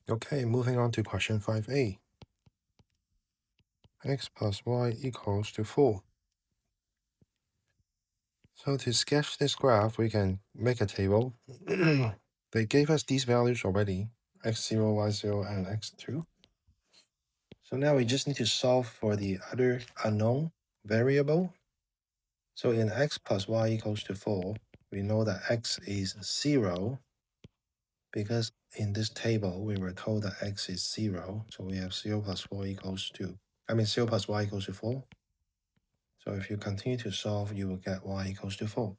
Okay, moving on to question 5a. X plus y equals to 4. So to sketch this graph, we can make a table. They gave us these values already, x0, y0, and x2. So now we just need to solve for the other unknown variable. So in x plus y equals to 4, we know that x is 0 because in this table, we were told that x is 0. So we have 0 plus 4 equals to, 0 plus y equals to 4. So if you continue to solve, you will get y equals to 4.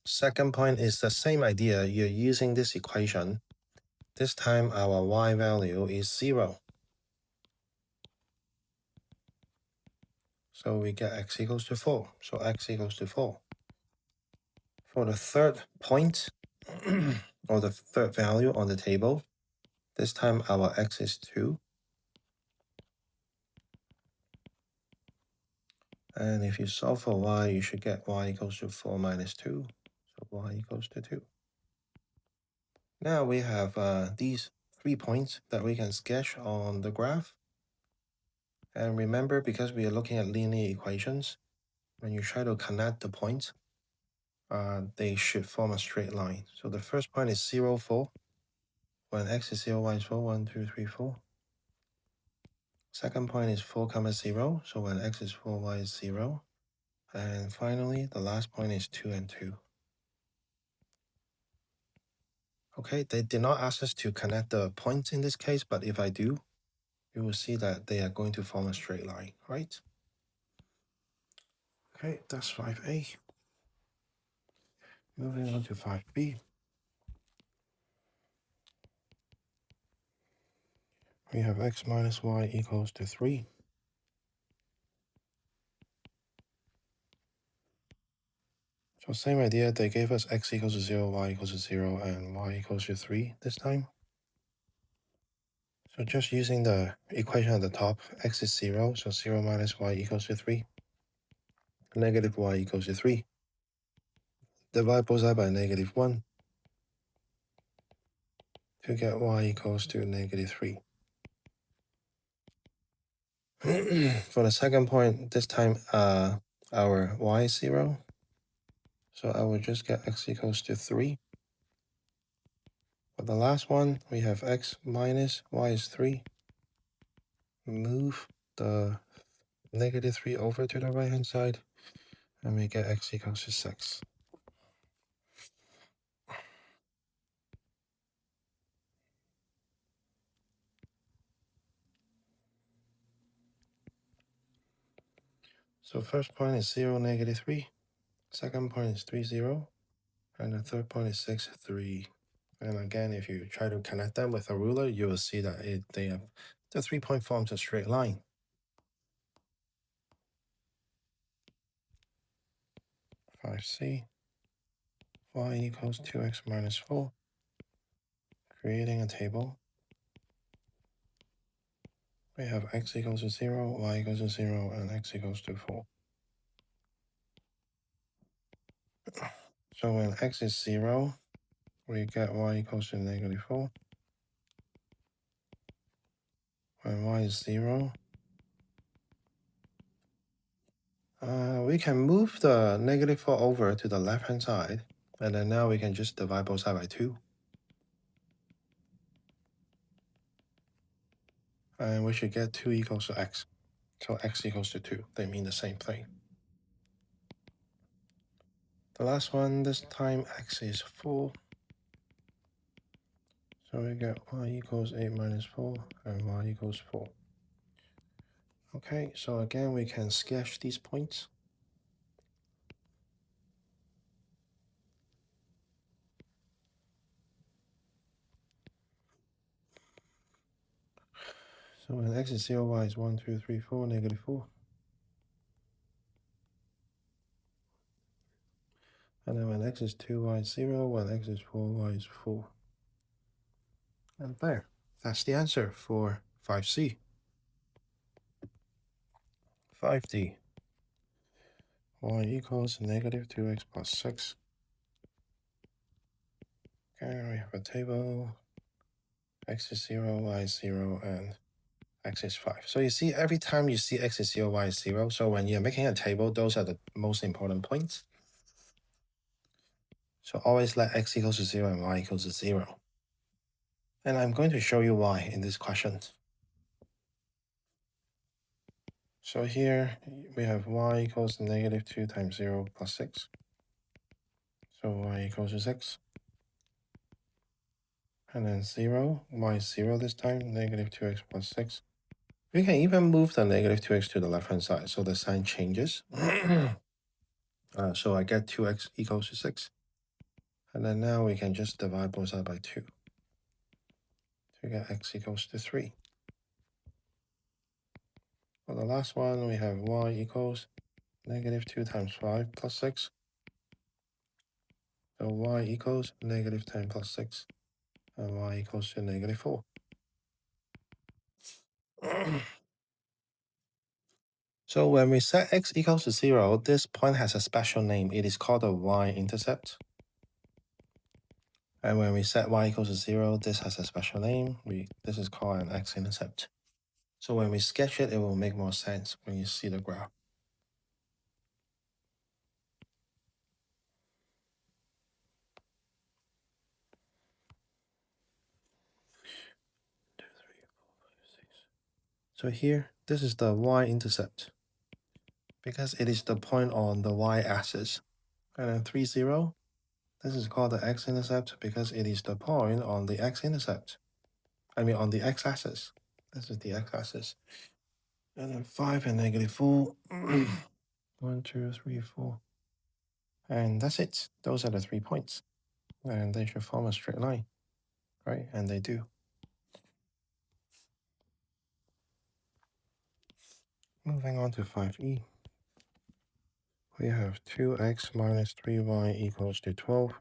Second point is the same idea. You're using this equation. This time our y value is 0. So we get x equals to 4. So x equals to 4. For the third point, or the third value on the table, this time our x is 2. And if you solve for y, you should get y equals to 4 minus 2. So y equals to 2. Now we have these 3 points that we can sketch on the graph. And remember, because we are looking at linear equations, when you try to connect the points, they should form a straight line. So the first point is 0, 4. When x is 0, y is 4, 1, 2, 3, 4. Second point is 4, 0. So when x is 4, y is 0. And finally, the last point is 2 and 2. Okay, they did not ask us to connect the points in this case, but if I do, you will see that they are going to form a straight line, right? Okay, that's 5a. Moving on to 5b. We have x minus y equals to 3. So same idea, they gave us x equals to 0, y equals to 0, and y equals to 3 this time. So just using the equation at the top, x is 0, so 0 minus y equals to 3. Negative y equals to 3. Divide both sides by negative 1 to get y equals to negative 3. For the second point, this time our y is 0. So I will just get x equals to 3. For the last one, we have x minus y is 3. Move the negative 3 over to the right hand side, and we get x equals to 6. So first point is 0, negative 3. Second point is 3, 0. And the third point is 6, 3. And again, if you try to connect them with a ruler, you will see that the 3-point forms a straight line. Five C, y equals 2x minus 4. Creating a table. We have x equals to 0, y equals to 0, and x equals to 4. So when x is 0, we get y equals to negative 4. When y is 0, we can move the negative 4 over to the left-hand side, and then now we can just divide both sides by 2. And we should get 2 equals to x. So x equals to 2. They mean the same thing. The last one, this time x is 4. So we get y equals 8 minus 4, and y equals 4. Okay, so again, we can sketch these points. So when x is 0, y is 1, 2, 3, 4, negative 4. And then when x is 2, y is 0, when x is 4, y is 4. And there, that's the answer for 5C. 5D. Y equals negative 2x plus 6. Okay, we have a table. X is 0, y is 0, and x is 5. So you see, every time you see x is 0, y is 0, so when you're making a table, those are the most important points. So always let x equals to 0 and y equals to 0. And I'm going to show you why in this question. So here we have y equals negative 2 times 0 plus 6. So y equals to 6. And then 0, y is 0 this time, negative 2x plus 6. We can even move the negative 2x to the left-hand side, so the sign changes. So I get 2x equals to 6. And then now we can just divide both sides by 2 to get x equals to 3. For the last one, we have y equals negative 2 times 5 plus 6. So y equals negative 10 plus 6. And y equals to negative 4. So when we set x equals to 0, this point has a special name. It is called a y-intercept. And when we set y equals to 0, this has a special name. This is called an x-intercept. So when we sketch it, it will make more sense when you see the graph. So here, this is the y-intercept, because it is the point on the y-axis. And then 3, 0, this is called the x-intercept because it is the point on the x-intercept. I mean on the x-axis. This is the x-axis. And then 5 and negative 4. 1, 2, 3, 4. And that's it. Those are the 3 points. And they should form a straight line, right? And they do. Moving on to 5e. We have 2x minus 3y equals to 12.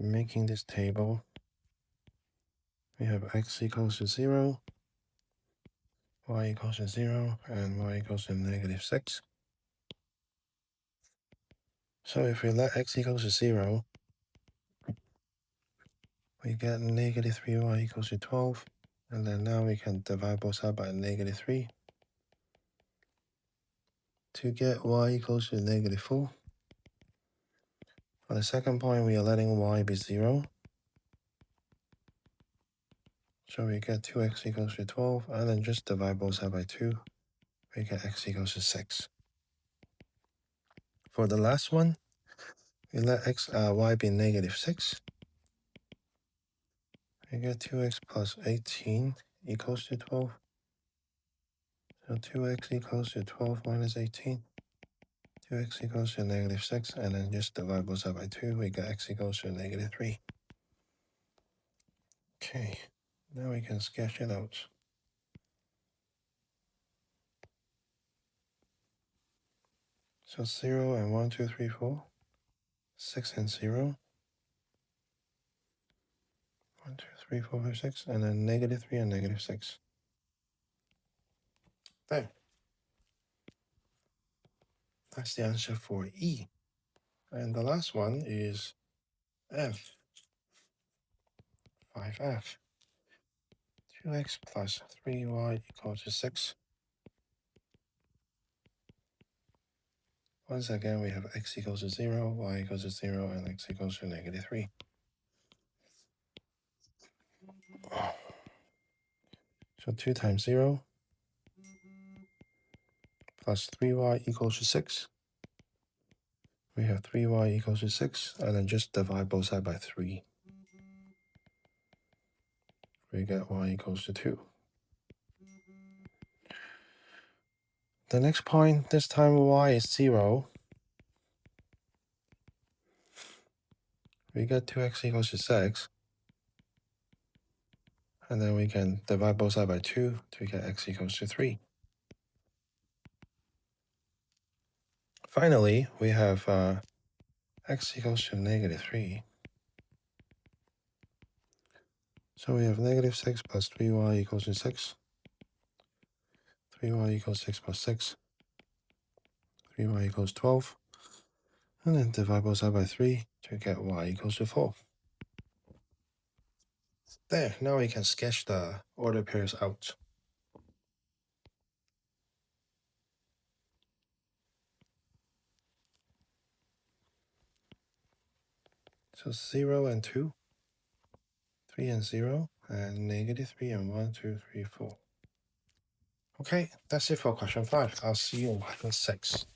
Making this table, we have x equals to 0, y equals to 0, and y equals to negative 6. So if we let x equals to 0, we get negative 3y equals to 12. And then now we can divide both sides by negative 3 to get y equals to negative 4. For the second point, we are letting y be 0. So we get 2x equals to 12, and then just divide both sides by 2. We get x equals to 6. For the last one, we let y be negative 6. We get 2x plus 18 equals to 12. So 2x equals to 12 minus 18. 2x equals to negative 6, and then just divide both sides by 2. We get x equals to negative 3. Okay, now we can sketch it out. So 0 and 1, 2, 3, 4. 6 and 0. 1, 2, 3, 4, 5, 6. And then negative 3 and negative 6. There. That's the answer for E. And the last one is F. 5F. 2x plus 3y equals to 6. Once again, we have x equals to 0, y equals to 0, and x equals to negative 3. So 2 times 0 plus 3y equals to 6. We have 3y equals to 6, and then just divide both sides by 3. We get y equals to 2. The next point, this time y is 0. We get 2x equals to 6. And then we can divide both sides by 2 to get x equals to 3. Finally, we have x equals to negative 3. So we have negative 6 plus 3y equals to 6. 3y equals 6 plus 6. 3y equals 12. And then divide both sides by 3 to get y equals to 4. There, now we can sketch the order pairs out. So 0 and 2, 3 and 0, and -3 and 1, 2, 3, 4. Okay, that's it for question 5. I'll see you on question 6.